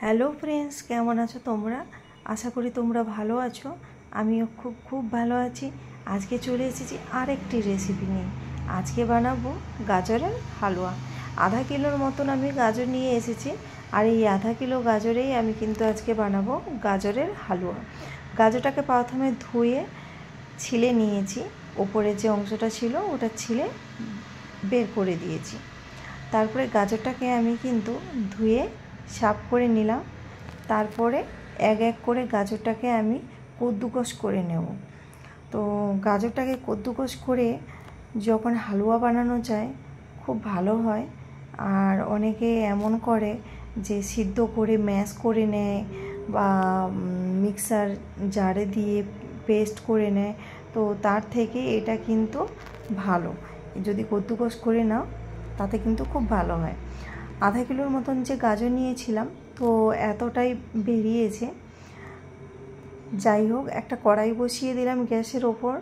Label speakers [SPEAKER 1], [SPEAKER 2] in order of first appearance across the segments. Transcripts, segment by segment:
[SPEAKER 1] Hello friends, কেমন আছো তোমরা? আশা করি তোমরা ভালো আছো। আমিও খুব ভালো আছি। আজকে চলে এসেছি আরেকটি রেসিপি নিয়ে। আজকে বানাবো গাজরের হালুয়া। আধা কিলোর মতন আমি গাজর নিয়ে এসেছি, আর এই আধা কিলো গাজরেই আমি কিন্তু আজকে বানাবো গাজরের হালুয়া। গাজরটাকে প্রথমে ধুয়ে ছিলে নিয়েছি, ওপরে যে অংশটা ছিল ওটা ছিলে বের করে দিয়েছি। তারপরে গাজরটাকে আমি কিন্তু ধুয়ে সাফ করে নিলাম। তারপরে এক এক করে গাজরটাকে আমি কদ্দুকস করে নেব। তো গাজরটাকে কদ্দুকস করে যখন হালুয়া বানানো যায় খুব ভালো হয়। আর অনেকে এমন করে যে সিদ্ধ করে ম্যাশ করে নেয় বা মিক্সার জারে দিয়ে পেস্ট করে নেয়। তো তার থেকে এটা কিন্তু ভালো, যদি কদ্দুকস করে নাও তাতে কিন্তু খুব ভালো হয়। আধা কিলোর মতন যে গাজর নিয়েছিলাম, তো এতটাই বেরিয়েছে। যাই হোক, একটা কড়াই বসিয়ে দিলাম গ্যাসের ওপর।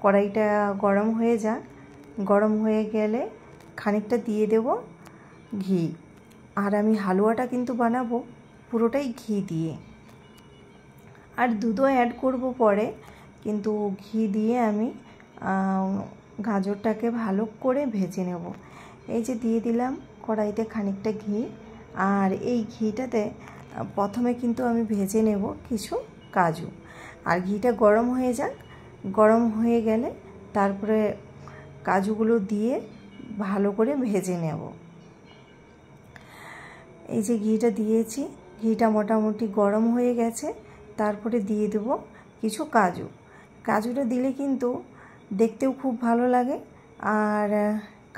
[SPEAKER 1] কড়াইটা গরম হয়ে যাক। গরম হয়ে গেলে খানিকটা দিয়ে দেব ঘি। আর আমি হালুয়াটা কিন্তু বানাবো পুরোটাই ঘি দিয়ে, আর দুধও অ্যাড করব পরে। কিন্তু ঘি দিয়ে আমি গাজরটাকে ভালো করে ভেজে নেব। এই যে দিয়ে দিলাম কড়াইতে খানিকটা ঘি, আর এই ঘিটাতে প্রথমে কিন্তু আমি ভেজে নেব কিছু কাজু। আর ঘিটা গরম হয়ে যাক, গরম হয়ে গেলে তারপরে কাজুগুলো দিয়ে ভালো করে ভেজে নেব। এই যে ঘিটা দিয়েছি, ঘিটা মোটামুটি গরম হয়ে গেছে। তারপরে দিয়ে দেব কিছু কাজু। কাজুটা দিলে কিন্তু দেখতেও খুব ভালো লাগে, আর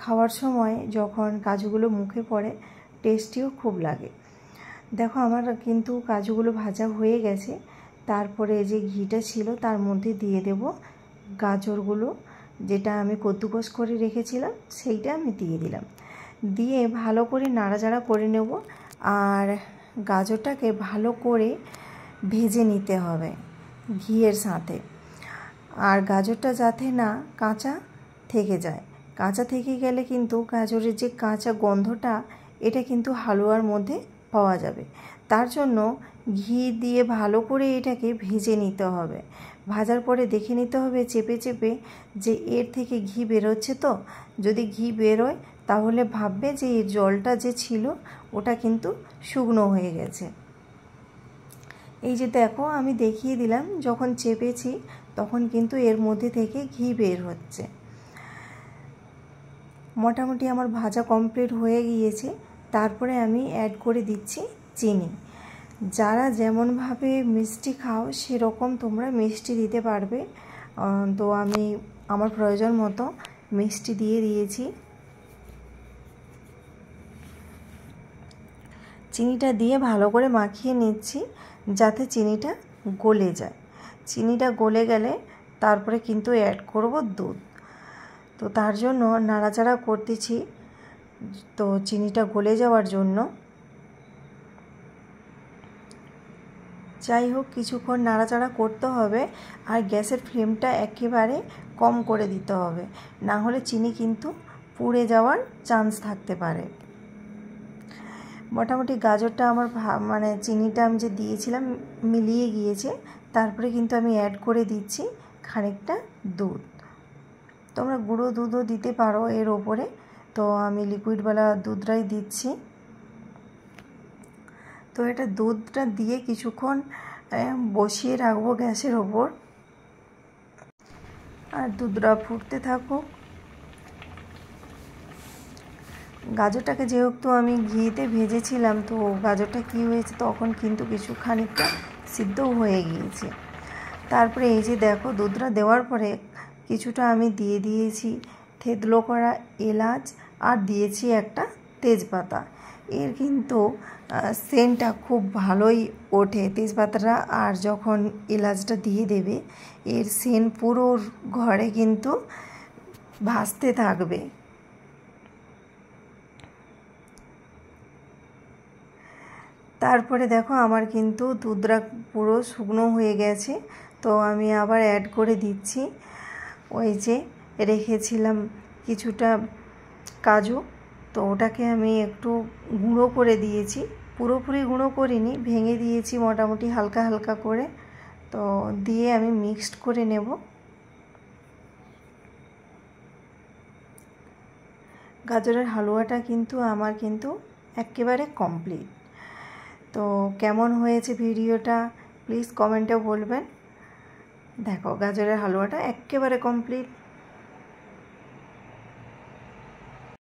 [SPEAKER 1] খাওয়ার সময় যখন কাজুগুলো মুখে পড়ে টেস্টিও খুব লাগে। দেখো আমার কিন্তু কাজুগুলো ভাজা হয়ে গেছে। তারপরে যে ঘিটা ছিল তার মধ্যে দিয়ে দেব গাজরগুলো, যেটা আমি কদ্দুকস করে রেখেছিলাম সেইটা আমি দিয়ে দিলাম। দিয়ে ভালো করে নাড়াচাড়া করে নেব। আর গাজরটাকে ভালো করে ভেজে নিতে হবে ঘিয়ের সাথে। আর গাজরটা যাতে না কাঁচা থেকে যায়। কাঁচা থেকে গেলে কিন্তু গাজরের যে কাঁচা গন্ধটা, এটা কিন্তু হালুয়ার মধ্যে পাওয়া যাবে। তার জন্য ঘি দিয়ে ভালো করে এটাকে ভেজে নিতে হবে। ভাজার পরে দেখে নিতে হবে চেপে চেপে যে এর থেকে ঘি বেরোচ্ছে। তো যদি ঘি বেরোয় তাহলে ভাববে যে এর জলটা যে ছিল ওটা কিন্তু শুকনো হয়ে গেছে। এই যে দেখো, আমি দেখিয়ে দিলাম যখন চেপেছি তখন কিন্তু এর মধ্যে থেকে ঘি বের হচ্ছে। মোটামুটি আমার ভাজা কমপ্লিট হয়ে গিয়েছে। তারপরে আমি অ্যাড করে দিচ্ছি চিনি। যারা যেমনভাবে মিষ্টি খাও সেরকম তোমরা মিষ্টি দিতে পারবে। তো আমি আমার প্রয়োজন মতো মিষ্টি দিয়ে দিয়েছি। চিনিটা দিয়ে ভালো করে মাখিয়ে নিচ্ছি যাতে চিনিটা গলে যায়। চিনিটা গলে গেলে তারপরে কিন্তু অ্যাড করব দুধ। তো তার জন্য নাড়াচাড়া করতেছি, তো চিনিটা গলে যাওয়ার জন্য। যাই হোক, কিছুক্ষণ নাড়াচাড়া করতে হবে। আর গ্যাসের ফ্লেমটা একেবারে কম করে দিতে হবে, না হলে চিনি কিন্তু পুড়ে যাওয়ার চান্স থাকতে পারে। মোটামুটি গাজরটা আমার চিনিটা আমি যে দিয়েছিলাম মিলিয়ে গিয়েছে। তারপরে কিন্তু আমি অ্যাড করে দিচ্ছি খানিকটা দুধ। তোমরা গুঁড়ো দুধও দিতে পারো এর ওপরে, তো আমি লিকুইডওয়ালা দুধটাই দিচ্ছি। তো এটা দুধটা দিয়ে কিছুক্ষণ বসিয়ে রাখবো গ্যাসের ওপর, আর দুধটা ফুটতে থাকুক। গাজরটাকে যেহেতু আমি ঘিতে ভেজেছিলাম, তো গাজরটা কী হয়েছে তখন কিন্তু খানিকটা সিদ্ধও হয়ে গিয়েছে। তারপরে এই যে দেখো, দুধটা দেওয়ার পরে কিছুটা আমি দিয়ে দিয়েছি থেতলো করা এলাচ, আর দিয়েছি একটা তেজপাতা। এর কিন্তু সেন্টটা খুব ভালোই ওঠে তেজপাতাটা, আর যখন এলাচটা দিয়ে দেবে এর সেন্ট পুরো ঘরে কিন্তু ভাসতে থাকবে। তারপরে দেখো আমার কিন্তু দুধটা পুরো শুকনো হয়ে গেছে। তো আমি আবার অ্যাড করে দিচ্ছি ওই যে রেখেছিলাম কিছুটা কাজু। তো ওটাকে আমি একটু গুঁড়ো করে দিয়েছি পুরোপুরি গুঁড়ো করিনি, ভেঙে দিয়েছি মোটামুটি হালকা হালকা করে। তো দিয়ে আমি মিক্সড করে নেব। গাজরের হালুয়াটা কিন্তু আমার একেবারে কমপ্লিট। তো কেমন হয়েছে ভিডিওটা প্লিজ কমেন্টে বলবেন। দেখো গাজরের হালুয়াটা একেবারে কমপ্লিট।